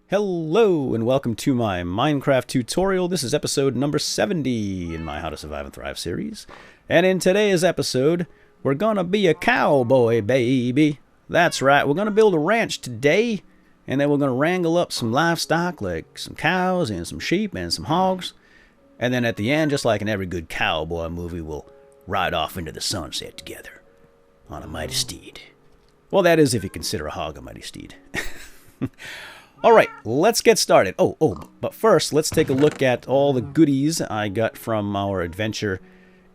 Hello and welcome to my Minecraft tutorial. This is episode number 70 in my How to Survive and Thrive series. And in today's episode, we're gonna be a cowboy, baby. That's right, we're gonna build a ranch today. And then we're gonna wrangle up some livestock like some cows and some sheep and some hogs. And then at the end, just like in every good cowboy movie, we'll ride off into the sunset together on a mighty steed. Well, that is if you consider a hog a mighty steed. Alright, let's get started. But first, let's take a look at all the goodies I got from our adventure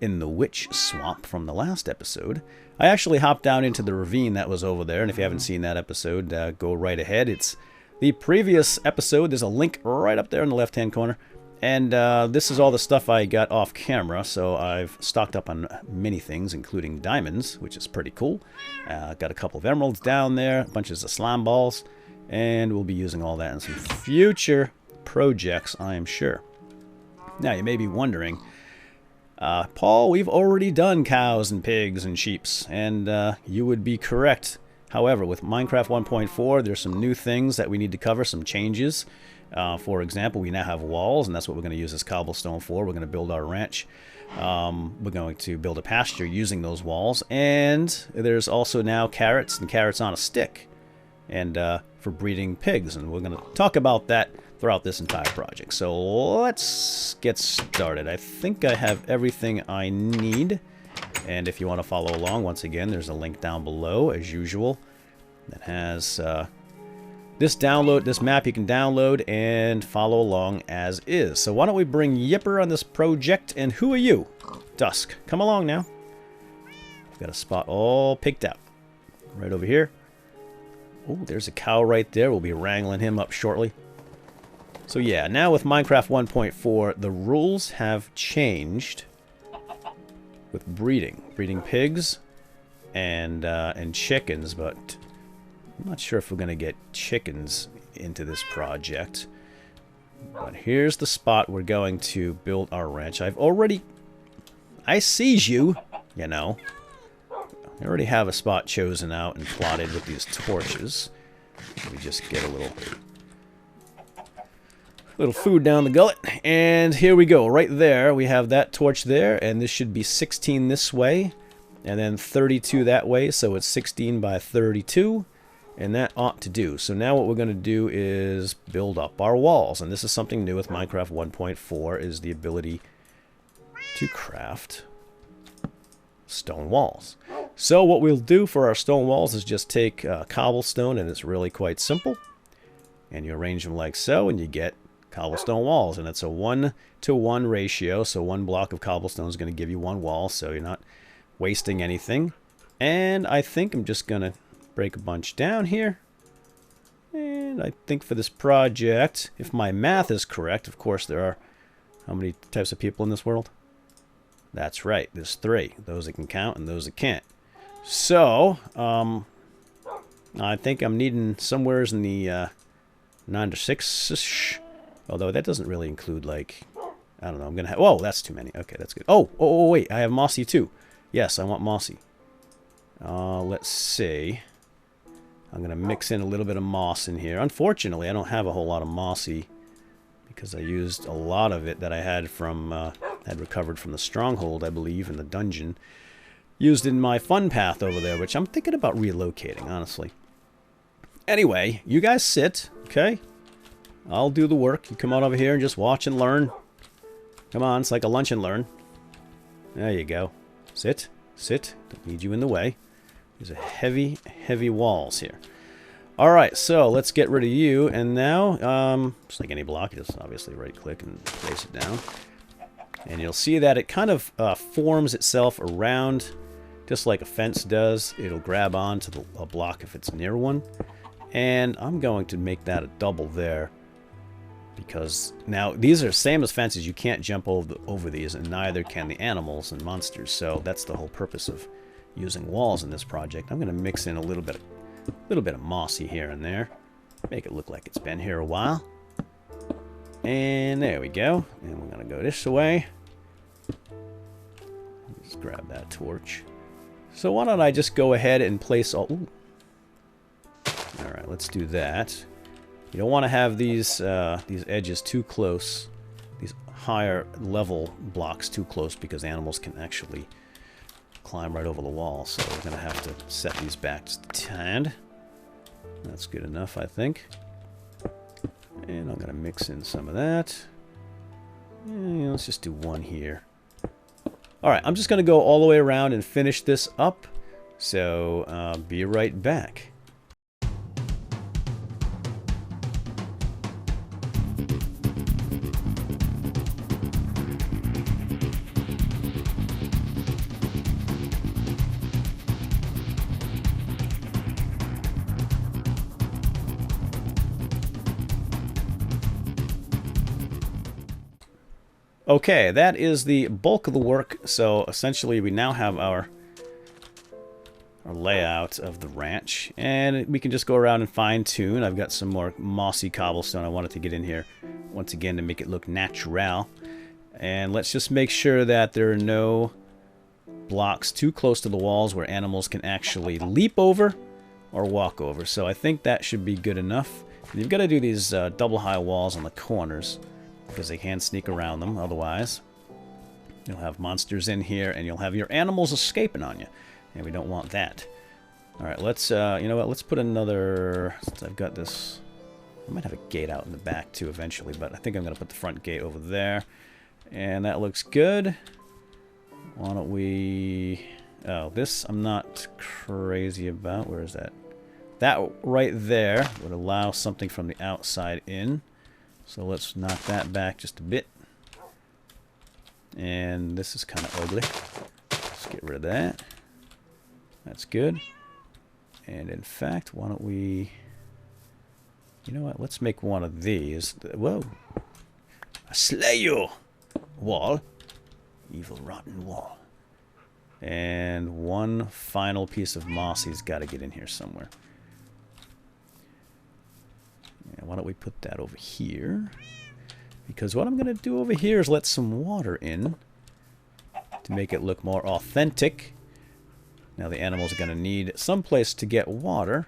in the witch swamp from the last episode. I actually hopped down into the ravine that was over there, and if you haven't seen that episode, go right ahead. It's the previous episode. There's a link right up there in the left-hand corner. And this is all the stuff I got off camera, so I've stocked up on many things, including diamonds, which is pretty cool. Got a couple of emeralds down there, bunches of slime balls. And we'll be using all that in some future projects, I am sure. Now, you may be wondering, Paul, we've already done cows and pigs and sheeps, and you would be correct. However, with Minecraft 1.4, there's some new things that we need to cover, some changes. For example, we now have walls, and that's what we're going to use this cobblestone for. We're going to build our ranch. We're going to build a pasture using those walls, and there's also now carrots and carrots on a stick. And for breeding pigs, and we're going to talk about that throughout this entire project. So let's get started. I think I have everything I need, and if you want to follow along, once again, there's a link down below, as usual, that has this map you can download and follow along as is. So why don't we bring Yipper on this project, and who are you? Dusk. Come along now. We've got a spot all picked out. Right over here. Oh, there's a cow right there. We'll be wrangling him up shortly. So yeah, now with Minecraft 1.4, the rules have changed with breeding. Breeding pigs and chickens, but I'm not sure if we're going to get chickens into this project. But here's the spot we're going to build our ranch. I sees you, you know. I already have a spot chosen out and plotted with these torches. Let me just get a little food down the gullet. And here we go. Right there, we have that torch there. And this should be 16 this way. And then 32 that way. So it's 16 by 32. And that ought to do. So now what we're going to do is build up our walls. And this is something new with Minecraft 1.4, is the ability to craft stone walls. So what we'll do for our stone walls is just take cobblestone, and it's really quite simple. And you arrange them like so, and you get cobblestone walls. And it's a 1-to-1 ratio, so one block of cobblestone is going to give you one wall, so you're not wasting anything. And I think I'm just going to break a bunch down here. And I think for this project, if my math is correct, of course there are how many types of people in this world? That's right, there's 3. Those that can count and those that can't. So, I think I'm needing somewheres in the 9 to 6-ish. Although that doesn't really include, like, I don't know, I'm going to have... Whoa, that's too many. Okay, that's good. Oh, wait, I have mossy too. Yes, I want mossy. Let's see. I'm going to mix in a little bit of moss in here. Unfortunately, I don't have a whole lot of mossy, because I used a lot of it that I had from... had recovered from the stronghold, I believe, in the dungeon. Used in my fun path over there, which I'm thinking about relocating, honestly. Anyway, you guys sit, okay? I'll do the work. You come on over here and just watch and learn. Come on, it's like a lunch and learn. There you go. Sit, sit. Don't need you in the way. These are heavy, heavy walls here. Alright, so let's get rid of you. And now, just like any block, you just obviously right-click and place it down. And you'll see that it kind of forms itself around, just like a fence does. It'll grab onto a block if it's near one. And I'm going to make that a double there, because now these are same as fences. You can't jump over these, and neither can the animals and monsters. So that's the whole purpose of using walls in this project. I'm going to mix in a little bit of mossy here and there, make it look like it's been here a while. And there we go. And we're going to go this way. Let's grab that torch. So why don't I just go ahead and place all... Alright, let's do that. You don't want to have these edges too close, these higher level blocks too close, because animals can actually climb right over the wall. So we're going to have to set these back just a tad. That's good enough, I think. And I'm going to mix in some of that. And let's just do one here. Alright, I'm just going to go all the way around and finish this up. So, be right back. Okay, that is the bulk of the work. So essentially we now have our layout of the ranch, and we can just go around and fine tune. I've got some more mossy cobblestone I wanted to get in here once again to make it look natural. And let's just make sure that there are no blocks too close to the walls where animals can actually leap over or walk over. So I think that should be good enough. And you've got to do these double high walls on the corners, because they can sneak around them. Otherwise, you'll have monsters in here, and you'll have your animals escaping on you. And we don't want that. Alright, let's, you know what, let's put another, since I've got this, I might have a gate out in the back too eventually, but I think I'm going to put the front gate over there. And that looks good. Why don't we, oh, this I'm not crazy about. Where is that? That right there would allow something from the outside in. So let's knock that back just a bit. And this is kind of ugly. Let's get rid of that. That's good. And in fact, why don't we... You know what? Let's make one of these. Whoa. I slay you! Wall. Evil, rotten wall. And one final piece of mossy's got to get in here somewhere. And why don't we put that over here? Because what I'm going to do over here is let some water in to make it look more authentic. Now the animals are going to need some place to get water.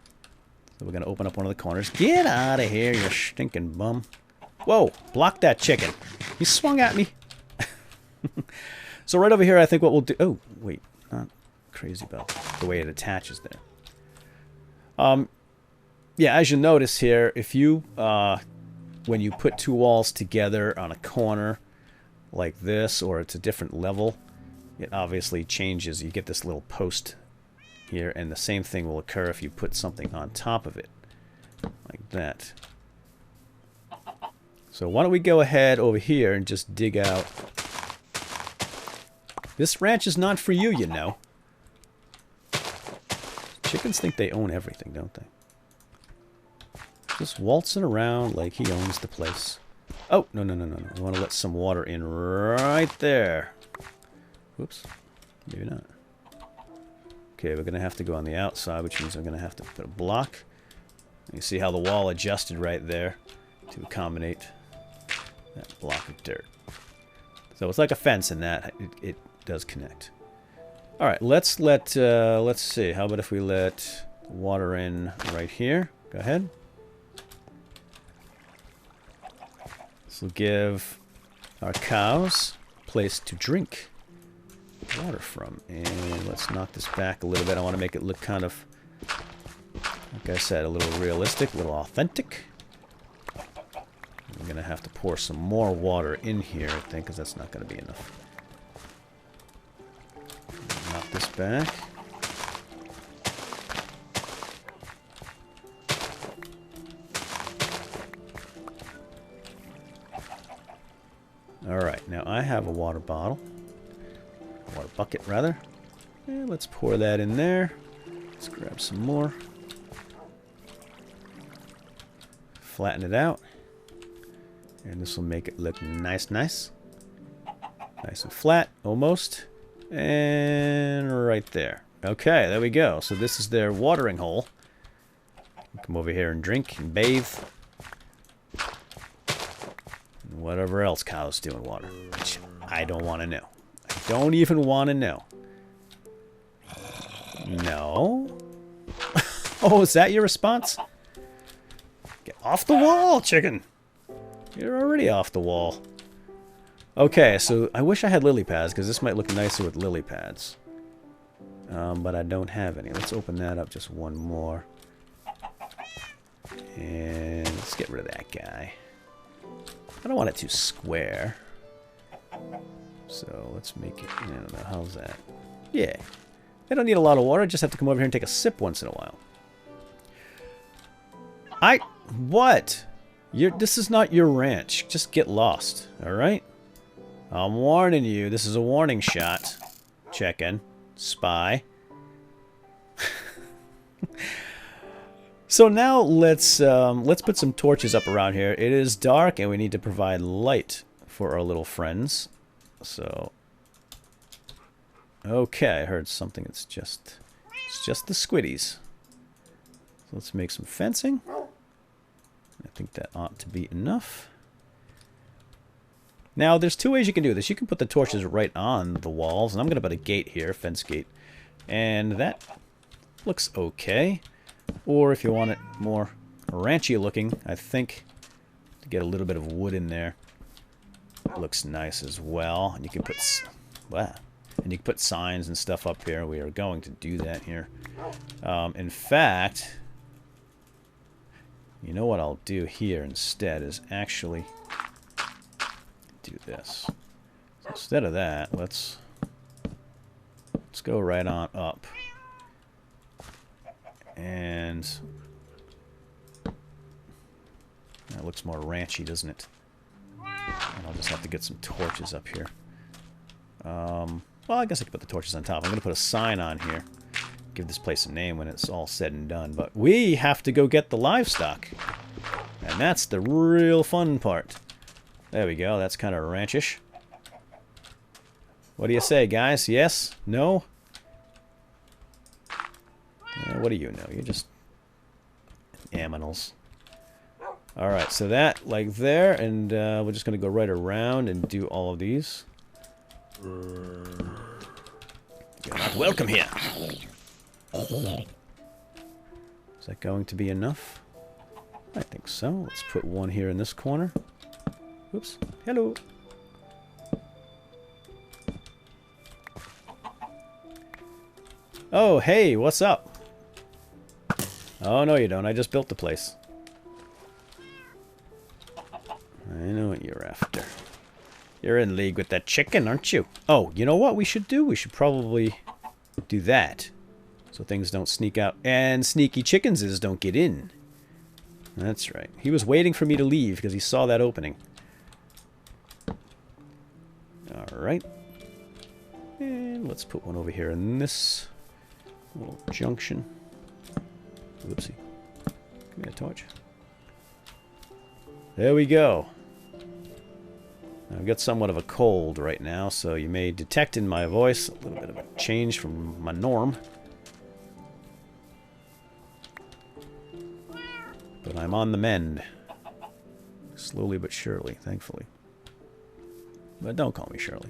So we're going to open up one of the corners. Get out of here, you stinking bum. Whoa, block that chicken. He swung at me. So right over here, I think what we'll do... Oh, wait, not crazy about the way it attaches there. Yeah, as you notice here, if you, when you put two walls together on a corner like this, or it's a different level, it obviously changes. You get this little post here, and the same thing will occur if you put something on top of it, like that. So why don't we go ahead over here and just dig out. This ranch is not for you, you know. Chickens think they own everything, don't they? Just waltzing around like he owns the place. Oh, no, no, no, no, no. We want to let some water in right there. Whoops. Maybe not. Okay, we're going to have to go on the outside, which means I'm going to have to put a block. You see how the wall adjusted right there to accommodate that block of dirt. So it's like a fence in that. It does connect. Alright, let's see. How about if we let water in right here? Go ahead. This will give our cows a place to drink water from. And let's knock this back a little bit. I want to make it look kind of, like I said, a little realistic, a little authentic. I'm going to have to pour some more water in here, I think, because that's not going to be enough. Knock this back. Alright, now I have a water bottle. A water bucket, rather. And let's pour that in there. Let's grab some more. Flatten it out. And this will make it look nice, nice. Nice and flat, almost. And right there. Okay, there we go. So this is their watering hole. Come over here and drink and bathe. And whatever else cows do in water. Which I don't want to know. I don't even want to know. No. Oh, is that your response? Get Off the wall, chicken! You're already off the wall. Okay, so I wish I had lily pads, because this might look nicer with lily pads. But I don't have any. Let's open that up just one more. And let's get rid of that guy. I don't want it too square. So let's make it, I don't know, how's that? Yeah. I don't need a lot of water, I just have to come over here and take a sip once in a while. What? This is not your ranch. Just get lost, alright? I'm warning you, this is a warning shot. Check in. Spy. So now let's put some torches up around here. It is dark and we need to provide light for our little friends. So okay, I heard something. It's just the squiddies. So let's make some fencing. I think that ought to be enough. Now, there's two ways you can do this. You can put the torches right on the walls, and I'm going to put a gate here, fence gate. And that looks okay. Or if you want it more ranchy looking, I think, to get a little bit of wood in there, it looks nice as well. And you can put, wow, and you can put signs and stuff up here. We are going to do that here. In fact, you know what I'll do here instead is actually do this. So instead of that, let's go right on up. And that looks more ranchy, doesn't it? And I'll just have to get some torches up here. Well, I guess I could put the torches on top. I'm going to put a sign on here. Give this place a name when it's all said and done. But we have to go get the livestock. And that's the real fun part. There we go. That's kind of ranchish. What do you say, guys? Yes? No? What do you know? You're just aminals. Alright, so that, like there, and we're just going to go right around and do all of these. You're not welcome here. Is that going to be enough? I think so. Let's put one here in this corner. Oops. Hello. Oh, hey, what's up? Oh, no you don't. I just built the place. I know what you're after. You're in league with that chicken, aren't you? Oh, you know what we should do? We should probably do that. So things don't sneak out. And sneaky chickenses don't get in. That's right. He was waiting for me to leave because he saw that opening. Alright. And let's put one over here in this little junction. Whoopsie. Give me a torch. There we go. I've got somewhat of a cold right now, so you may detect in my voice a little bit of a change from my norm. But I'm on the mend. Slowly but surely, thankfully. But don't call me Shirley.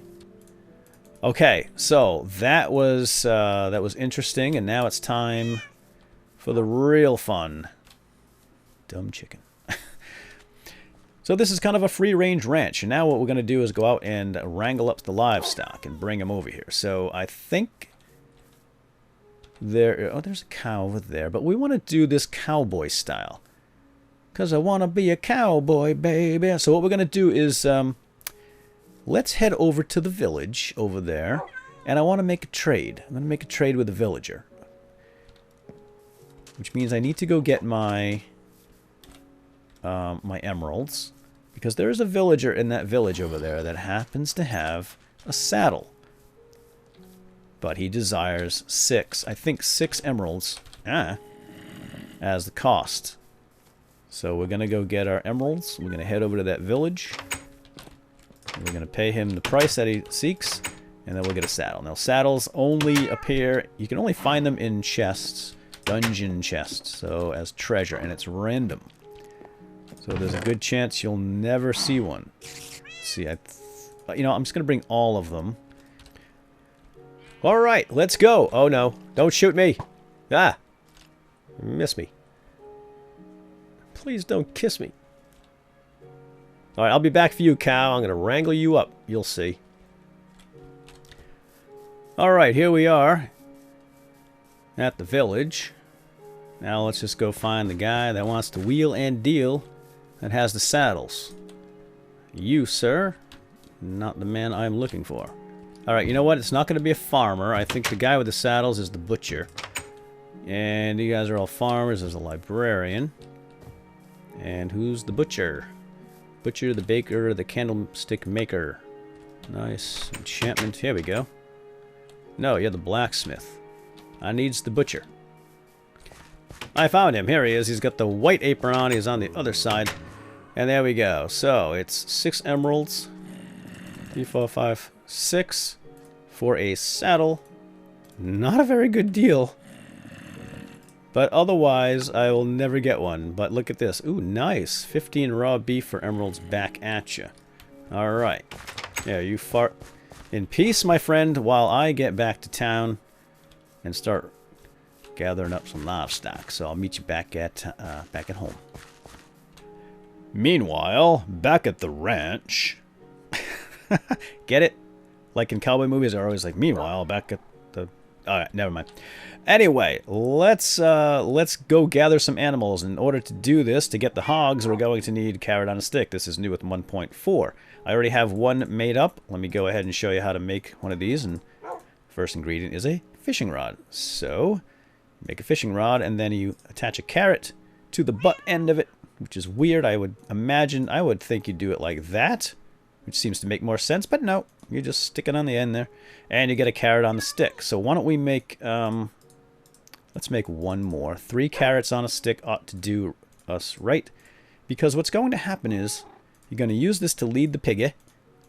Okay, so that was interesting, and now it's time for the real fun. Dumb chicken. So this is kind of a free-range ranch, and now what we're going to do is go out and wrangle up the livestock and bring them over here. So I think there's a cow over there, but we want to do this cowboy style. Because I want to be a cowboy, baby. So what we're going to do is, let's head over to the village over there, and I want to make a trade. I'm going to make a trade with a villager. Which means I need to go get my my emeralds, because there is a villager in that village over there that happens to have a saddle. But he desires I think six emeralds as the cost. So we're going to go get our emeralds. We're going to head over to that village. We're going to pay him the price that he seeks, and then we'll get a saddle. Now, saddles only appear, you can only find them in chests, dungeon chests, so as treasure, and it's random. So there's a good chance you'll never see one. Let's see, you know, I'm just going to bring all of them. All right, let's go. Oh, no. Don't shoot me. Ah. Miss me. Please don't kiss me. Alright, I'll be back for you, cow. I'm going to wrangle you up. You'll see. Alright, here we are. At the village. Now let's just go find the guy that wants to wheel and deal. That has the saddles. You, sir. Not the man I'm looking for. Alright, you know what? It's not going to be a farmer. I think the guy with the saddles is the butcher. And you guys are all farmers. There's a librarian. And who's the butcher? Butcher, the baker, the candlestick maker. Nice. Enchantment. Here we go. No, you're the blacksmith. I needs the butcher. I found him. Here he is. He's got the white apron on. He's on the other side. And there we go. So, it's 6 emeralds. 3, 4, 5, 6 for a saddle. Not a very good deal. But otherwise, I will never get one. But look at this. Ooh, nice. 15 raw beef for emeralds back at you. Alright. Yeah, you fart in peace, my friend, while I get back to town and start gathering up some livestock. So I'll meet you back at home. Meanwhile, back at the ranch. Get it? Like in cowboy movies, they're always like, meanwhile, back at the... Alright, never mind. Anyway, let's go gather some animals. In order to do this, to get the hogs, we're going to need carrot on a stick. This is new with 1.4. I already have one made up. Let me go ahead and show you how to make one of these. And first ingredient is a fishing rod. So, make a fishing rod, and then you attach a carrot to the butt end of it, which is weird. I would think you'd do it like that, which seems to make more sense, but no. You just stick it on the end there, and you get a carrot on the stick. So why don't we make, let's make one more. 3 carrots on a stick ought to do us right, because what's going to happen is you're going to use this to lead the pigeh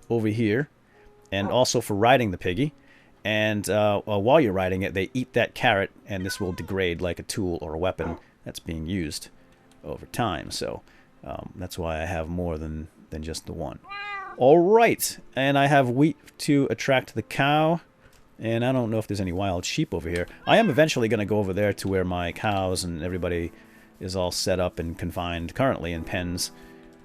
over here, and also for riding the piggy. And while you're riding it, they eat that carrot, and this will degrade like a tool or a weapon that's being used over time. So that's why I have more than just the one. Alright, and I have wheat to attract the cow, and I don't know if there's any wild sheep over here. I am eventually going to go over there to where my cows and everybody is all set up and confined currently in pens,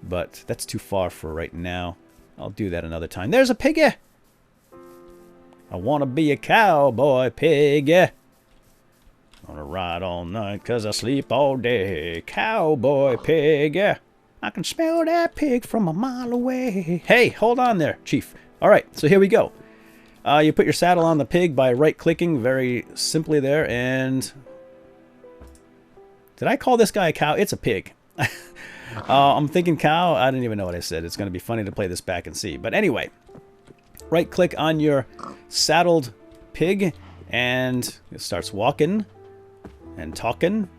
but that's too far for right now. I'll do that another time. There's a piggy! I want to be a cowboy piggy. I want to ride all night because I sleep all day. Cowboy piggy. I can smell that pig from a mile away. Hey, hold on there, Chief. Alright, so here we go. You put your saddle on the pig by right-clicking very simply there, and... Did I call this guy a cow? It's a pig. I'm thinking cow. I didn't even know what I said. It's going to be funny to play this back and see. But anyway, right-click on your saddled pig, and it starts walking and talking.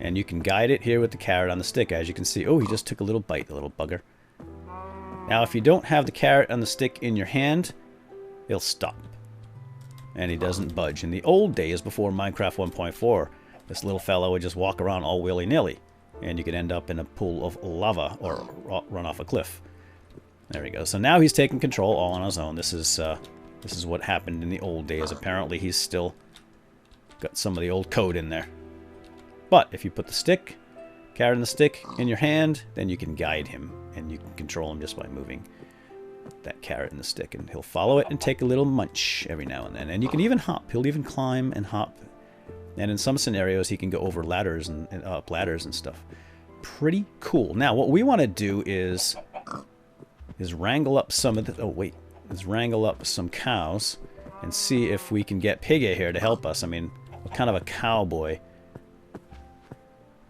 And you can guide it here with the carrot on the stick, as you can see. Oh, he just took a little bite, the little bugger. Now, if you don't have the carrot on the stick in your hand, he'll stop. And he doesn't budge. In the old days, before Minecraft 1.4, this little fellow would just walk around all willy-nilly. And you could end up in a pool of lava or run off a cliff. There we go. So now he's taking control all on his own. This is what happened in the old days. Apparently, he's still got some of the old code in there. But if you put the carrot and the stick in your hand, then you can guide him, and you can control him just by moving that carrot and the stick, and he'll follow it and take a little munch every now and then. And you can even hop. He'll even climb and hop. And in some scenarios, he can go over ladders and up ladders and stuff. Pretty cool. Now, what we want to do is wrangle up some of the... Oh, wait. Let's wrangle up some cows and see if we can get Pigeh here to help us. I mean, what kind of a cowboy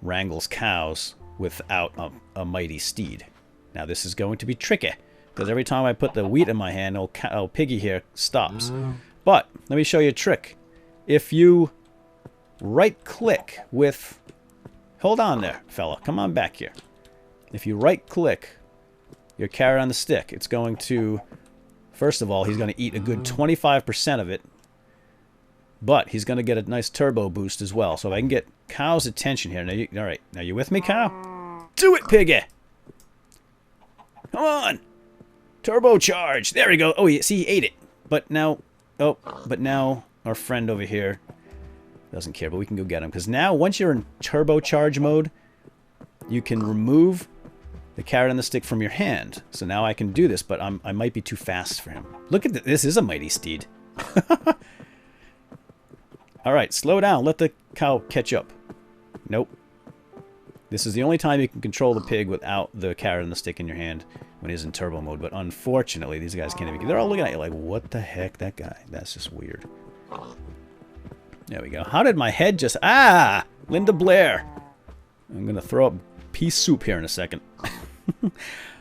wrangles cows without a mighty steed? Now this is going to be tricky, because every time I put the wheat in my hand, old piggy here stops. But let me show you a trick. If you right click with... Hold on there, fella. Come on back here. If you right click your carrot on the stick, it's going to... First of all, he's going to eat a good 25% of it. But he's going to get a nice turbo boost as well. So if I can get cow's attention here. Now all right. Now you with me, cow? Do it, piggy! Come on! Turbocharge! There we go. Oh, see, he ate it. But now... Oh, but now our friend over here doesn't care. But we can go get him. Because now, once you're in turbocharge mode, you can remove the carrot and the stick from your hand. So now I can do this, but I might be too fast for him. Look at this. This is a mighty steed. All right, slow down. Let the cow catch up. Nope. This is the only time you can control the pig without the carrot and the stick in your hand when he's in turbo mode. But unfortunately, these guys can't even... They're all looking at you like, what the heck, that guy? That's just weird. There we go. How did my head just... Ah! Linda Blair. I'm going to throw up pea soup here in a second.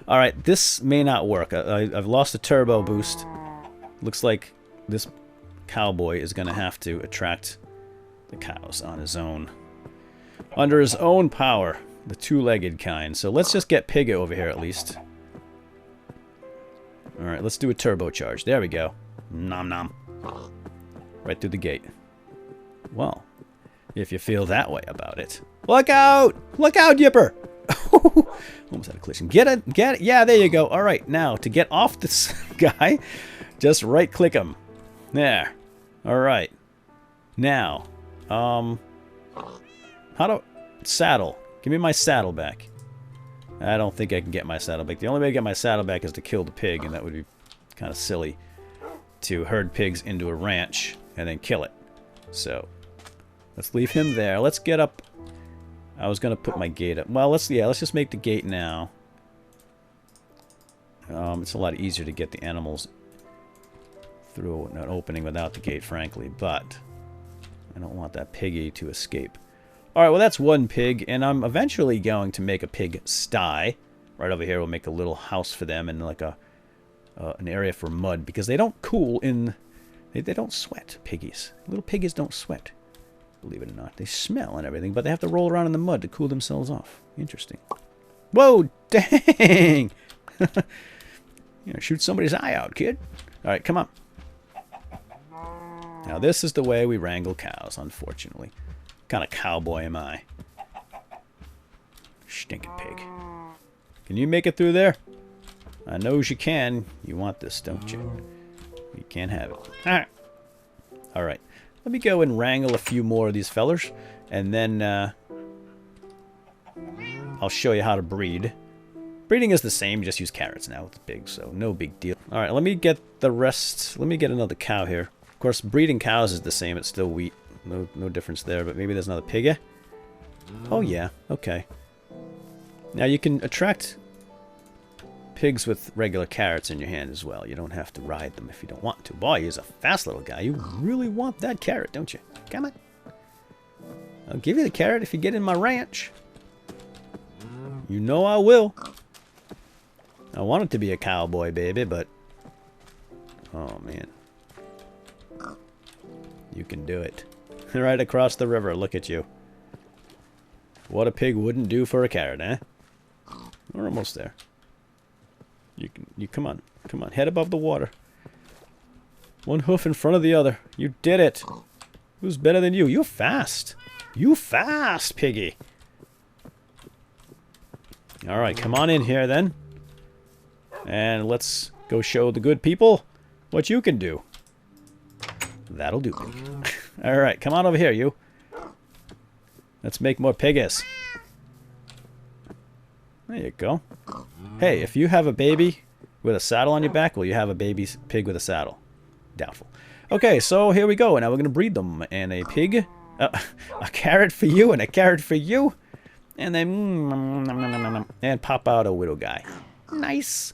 All right, this may not work. I've lost the turbo boost. Looks like this cowboy is going to have to attract the cows on his own. Under his own power. The two-legged kind. So let's just get Pigeh over here at least. Alright, let's do a turbocharge. There we go. Nom nom. Right through the gate. Well, if you feel that way about it. Look out! Look out, Yipper! Almost had a collision. Get it. Yeah, there you go. Alright, now, to get off this guy, just right-click him. There. Alright. Now, how do... Saddle. Give me my saddle back. I don't think I can get my saddle back. The only way to get my saddle back is to kill the pig, and that would be kind of silly to herd pigs into a ranch and then kill it. So, let's leave him there. Let's get up. I was going to put my gate up. Well, let's just make the gate now. It's a lot easier to get the animals through an opening without the gate, frankly, but I don't want that piggy to escape. Alright, well that's one pig, and I'm eventually going to make a pig sty. Right over here we'll make a little house for them and like an area for mud, because they don't cool in... They don't sweat, piggies. Little piggies don't sweat, believe it or not. They smell and everything, but they have to roll around in the mud to cool themselves off. Interesting. Whoa, dang! You know, shoot somebody's eye out, kid. Alright, come on. Now this is the way we wrangle cows, unfortunately. What kind of cowboy am I? Stinking pig. Can you make it through there? I knows you can. You want this, don't you? You can't have it. Alright. Let me go and wrangle a few more of these fellers. And then I'll show you how to breed. Breeding is the same. Just use carrots now with the pigs, so no big deal. Alright, let me get the rest. Let me get another cow here. Of course, breeding cows is the same. It's still wheat. No difference there, but maybe there's another pigeh. Oh yeah, okay. Now you can attract pigs with regular carrots in your hand as well. You don't have to ride them if you don't want to. Boy, he's a fast little guy. You really want that carrot, don't you? Come on. I'll give you the carrot if you get in my ranch. You know I will. I want it to be a cowboy, baby, but... Oh, man. You can do it. Right across the river, look at you. What a pig wouldn't do for a carrot, eh? We're almost there. You come on. Come on, head above the water. One hoof in front of the other. You did it. Who's better than you? You're fast. You fast, piggy. Alright, come on in here then. And let's go show the good people what you can do. That'll do, pig. Alright, come on over here, you. Let's make more piggies. There you go. Hey, if you have a baby with a saddle on your back, will you have a baby pig with a saddle? Doubtful. Okay, so here we go. Now we're going to breed them. And a pig, a carrot for you, and a carrot for you. And then, and pop out a widow guy. Nice.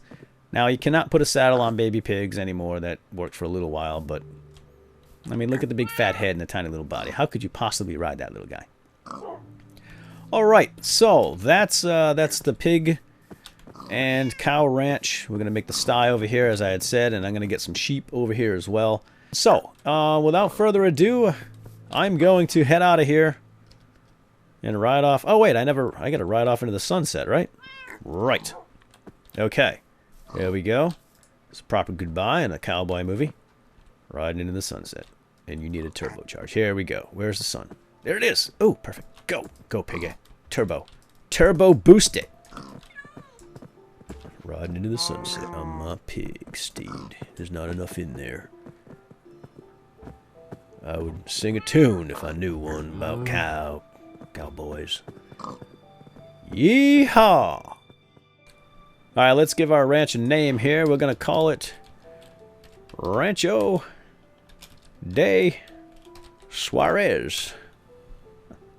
Now, you cannot put a saddle on baby pigs anymore. That worked for a little while, but... I mean, look at the big fat head and the tiny little body. How could you possibly ride that little guy? Alright, so that's the pig and cow ranch. We're going to make the sty over here, as I had said, and I'm going to get some sheep over here as well. So, without further ado, I'm going to head out of here and ride off. Oh, wait, I got to ride off into the sunset, right? Right. Okay, there we go. It's a proper goodbye in a cowboy movie. Riding into the sunset. And you need a turbocharge. Here we go. Where's the sun? There it is. Oh, perfect. Go. Go, piggy. Turbo. Turbo boost it. Riding into the sunset on my pig steed. There's not enough in there. I would sing a tune if I knew one about cowboys. Yeehaw! Alright, let's give our ranch a name here. We're going to call it Rancho de Suarez.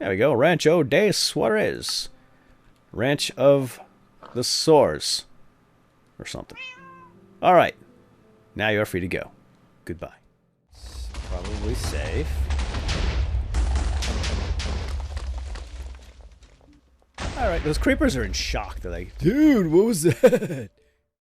There we go. Rancho de Suarez. Ranch of the Soares. Or something. Alright. Now you're free to go. Goodbye. Probably safe. Alright, those creepers are in shock. They're like, dude, what was that?